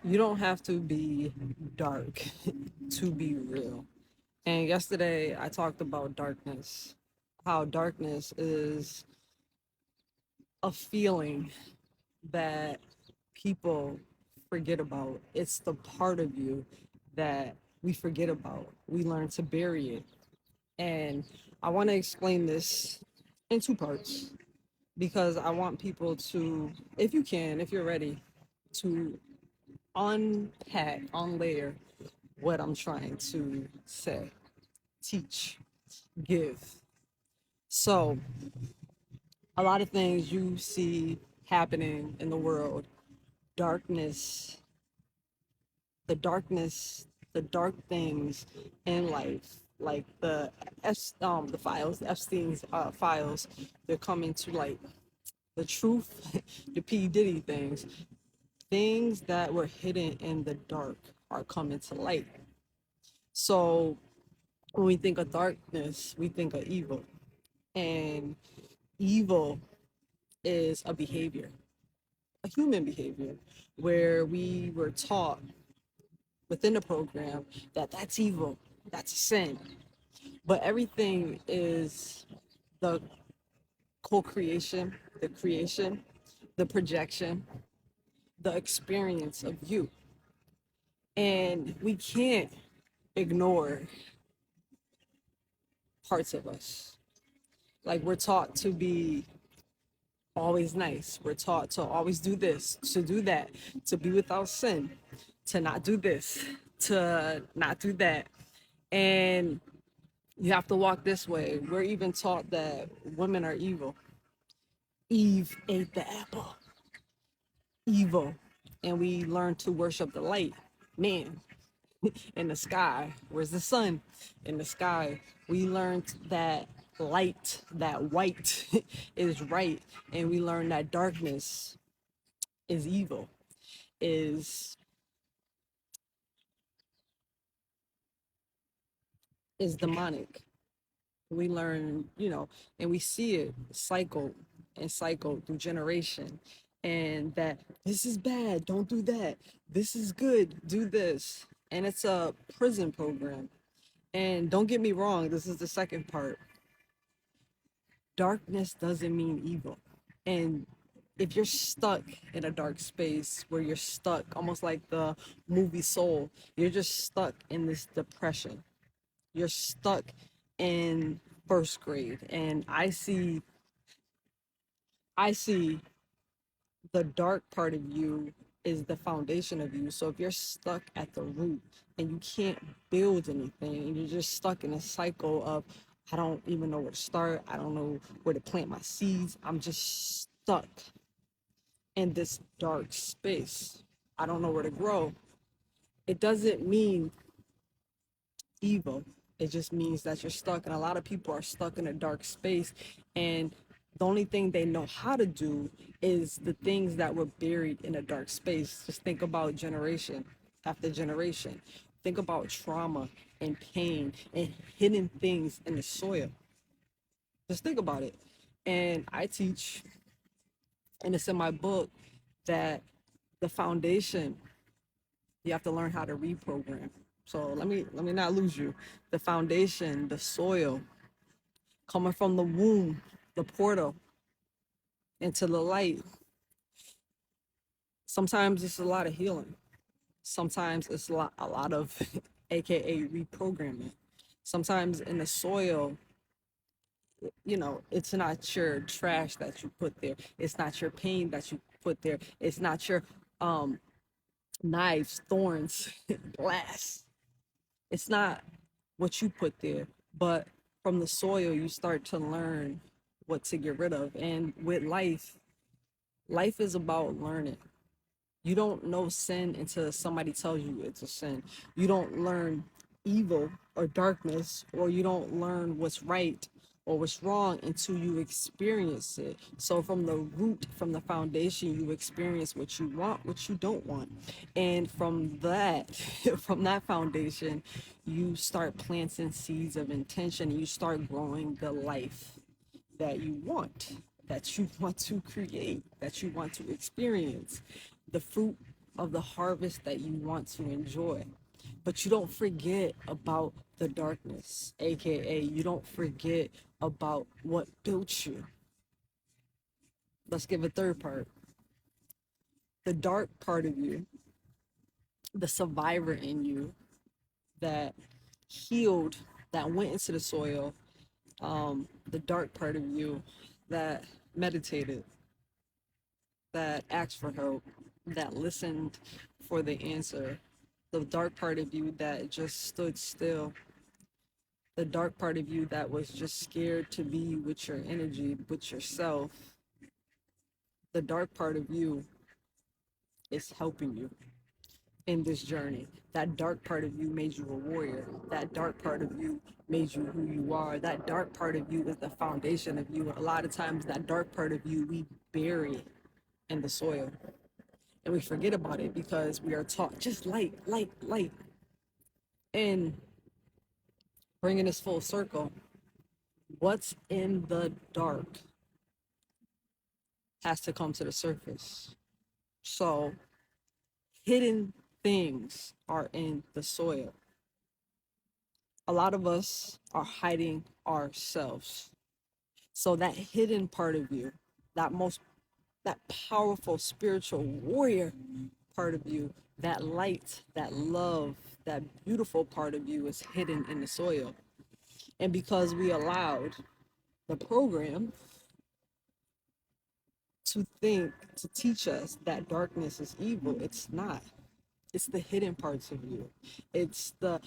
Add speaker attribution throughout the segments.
Speaker 1: You don't have to be dark to be real. And yesterday I talked about darkness, how darkness is a feeling that people forget about. It's the part of you that we forget about. We learn to bury it. And I want to explain this in two parts because I want people to, if you can, if you're ready, to unpack, unlayer what I'm trying to say, teach, give. So, a lot of things you see happening in the world, darkness, the darkness, the dark things in life, like the files, the Epstein's files, they're coming to light. The truth, the P Diddy things that were hidden in the dark are coming to light. So when we think of darkness, we think of evil. And evil is a behavior, a human behavior, where we were taught within the program that that's evil, that's a sin. But everything is the co creation, the creation, the projection, the experience of you. And we can't ignore parts of us. Like we're taught to be always nice. We're taught to always do this, to do that, to be without sin, to not do this, to not do that. And you have to walk this way. We're even taught that women are evil. Eve ate the apple. Evil. And we learn to worship the light. Man, in the sky. Where's the sun? In the sky. We learned that light, that white is right. And we learned that darkness is evil, is is demonic. We learn, and we see it cycle and cycle through generation. And that this is bad, don't do that. This is good, do this. And it's a prison program. And don't get me wrong, this is the second part. Darkness doesn't mean evil. And if you're stuck in a dark space where you're stuck, almost like the movie Soul, you're just stuck in this depression. You're stuck in first grade. And I see the dark part of you is the foundation of you. So if you're stuck at the root and you can't build anything, and you're just stuck in a cycle of, I don't even know where to start, I don't know where to plant my seeds, I'm just stuck in this dark space, I don't know where to grow. It doesn't mean evil. It just means that you're stuck. And a lot of people are stuck in a dark space. And the only thing they know how to do is the things that were buried in a dark space. Just think about generation after generation. Think about trauma and pain and hidden things in the soil. Just think about it. And I teach, and it's in my book, that the foundation, you have to learn how to reprogram. So let me not lose you. The foundation, the soil, coming from the womb, the portal into the light. Sometimes it's a lot of healing. Sometimes it's a lot of AKA reprogramming. Sometimes in the soil, it's not your trash that you put there. It's not your pain that you put there. It's not your um knives, thorns, glass. It's not what you put there, but from the soil you start to learn what to get rid of. And with life is about learning. You don't know sin until somebody tells you it's a sin. You don't learn evil or darkness, or you don't learn what's right or what's wrong until you experience it. So from the root, from the foundation, you experience what you want, what you don't want. And from that, from that foundation, you start planting seeds of intention. You start growing the life that you want, that you want to create, that you want to experience. The fruit, of the harvest that you want to enjoy. But you don't forget about the darkness, aka you don't forget about what built you. Let's give a third part. The dark part of you, the survivor in you that healed, that went into the soil, the dark part of you that meditated, that asked for help, that listened for the answer, the dark part of you that just stood still, the dark part of you that was just scared to be with your energy, with yourself, the dark part of you is helping you in this journey. That dark part of you made you a warrior. That dark part of you made you who you are. That dark part of you is the foundation of you. And a lot of times, that dark part of you we bury in the soil. And we forget about it because we are taught just light, light, light. And bringing this full circle, what's in the dark has to come to the surface. So hidden things are in the soil. A lot of us are hiding ourselves. So that hidden part of you, that powerful spiritual warrior part of you, that light, that love, that beautiful part of you is hidden in the soil. And because we allowed the program to think, to teach us that darkness is evil, it's not. It's the hidden parts of you. It's the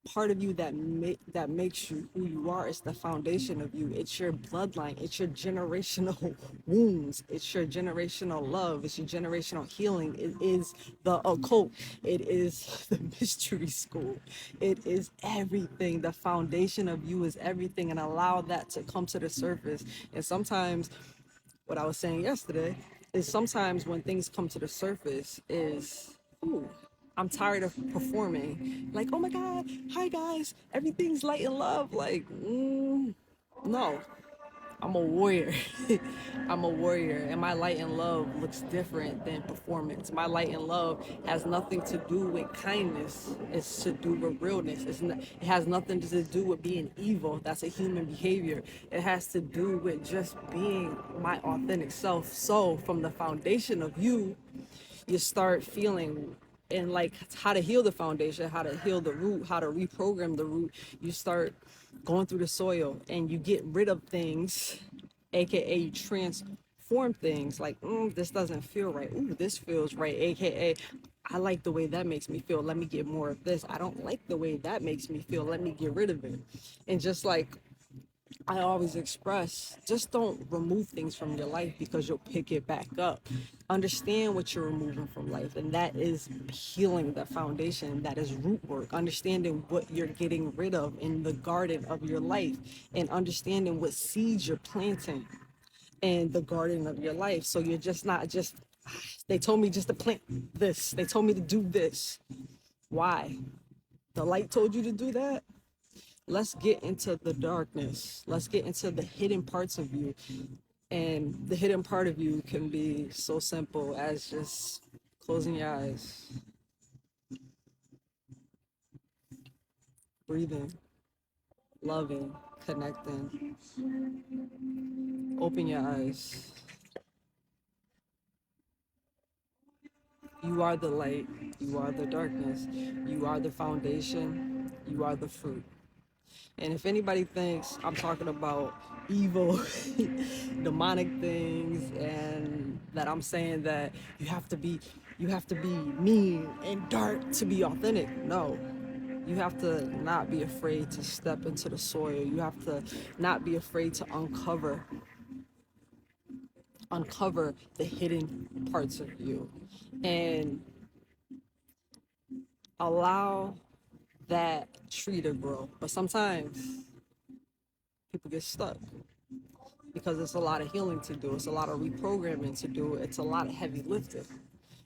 Speaker 1: part of you that makes you who you are. It's the foundation of you. It's your bloodline. It's your generational wounds. It's your generational love. It's your generational healing. It is the occult. It is the mystery school. It is everything. The foundation of you is everything, and allow that to come to the surface. And sometimes what I was saying yesterday is sometimes when things come to the surface is, ooh, I'm tired of performing. Like, oh my God, hi guys, everything's light and love. Like, no, I'm a warrior. I'm a warrior, and my light and love looks different than performance. My light and love has nothing to do with kindness. It's to do with realness. It has nothing to do with being evil. That's a human behavior. It has to do with just being my authentic self. So, from the foundation of you, you start feeling and like how to heal the foundation, how to heal the root, how to reprogram the root. You start going through the soil and you get rid of things, aka you transform things like, this doesn't feel right. Ooh, this feels right, aka I like the way that makes me feel. Let me get more of this. I don't like the way that makes me feel. Let me get rid of it. And just like I always express, just don't remove things from your life because you'll pick it back up. Understand what you're removing from life, and that is healing the foundation. That is root work. Understanding what you're getting rid of in the garden of your life, and understanding what seeds you're planting in the garden of your life. So you're just not just, they told me just to plant this. They told me to do this. Why? The light told you to do that? Let's get into the darkness. Let's get into the hidden parts of you. And the hidden part of you can be so simple as just closing your eyes, breathing, loving, connecting. Open your eyes. You are the light. You are the darkness. You are the foundation. You are the fruit. And if anybody thinks I'm talking about evil, demonic things, and that I'm saying that you have to be mean and dark to be authentic, no. You have to not be afraid to step into the soil. You have to not be afraid to uncover the hidden parts of you and allow that tree to grow. But sometimes people get stuck because it's a lot of healing to do. It's a lot of reprogramming to do. It's a lot of heavy lifting.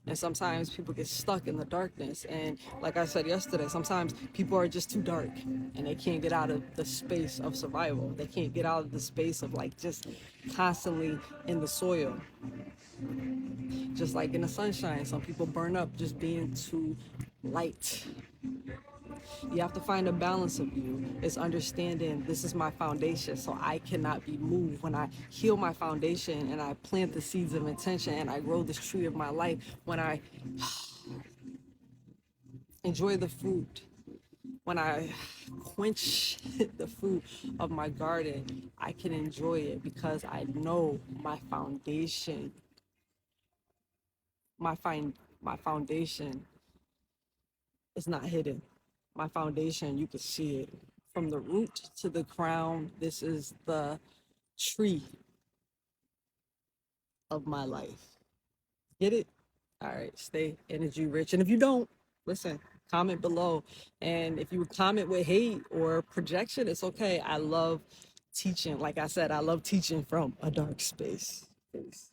Speaker 1: And sometimes people get stuck in the darkness. And like I said yesterday, sometimes people are just too dark and they can't get out of the space of survival. They can't get out of the space of like just constantly in the soil. just like in the sunshine. Some people burn up just being too light. You have to find a balance of you. It's understanding this is my foundation, so I cannot be moved. When I heal my foundation and I plant the seeds of intention and I grow this tree of my life, when I enjoy the fruit, when I quench the fruit of my garden, I can enjoy it because I know my foundation. My foundation is not hidden. My foundation, you can see it from the root to the crown. This is the tree of my life. Get it? All right, stay energy rich. And if you don't, listen, comment below. And if you comment with hate or projection, it's okay. I love teaching. Like I said, I love teaching from a dark space. Peace.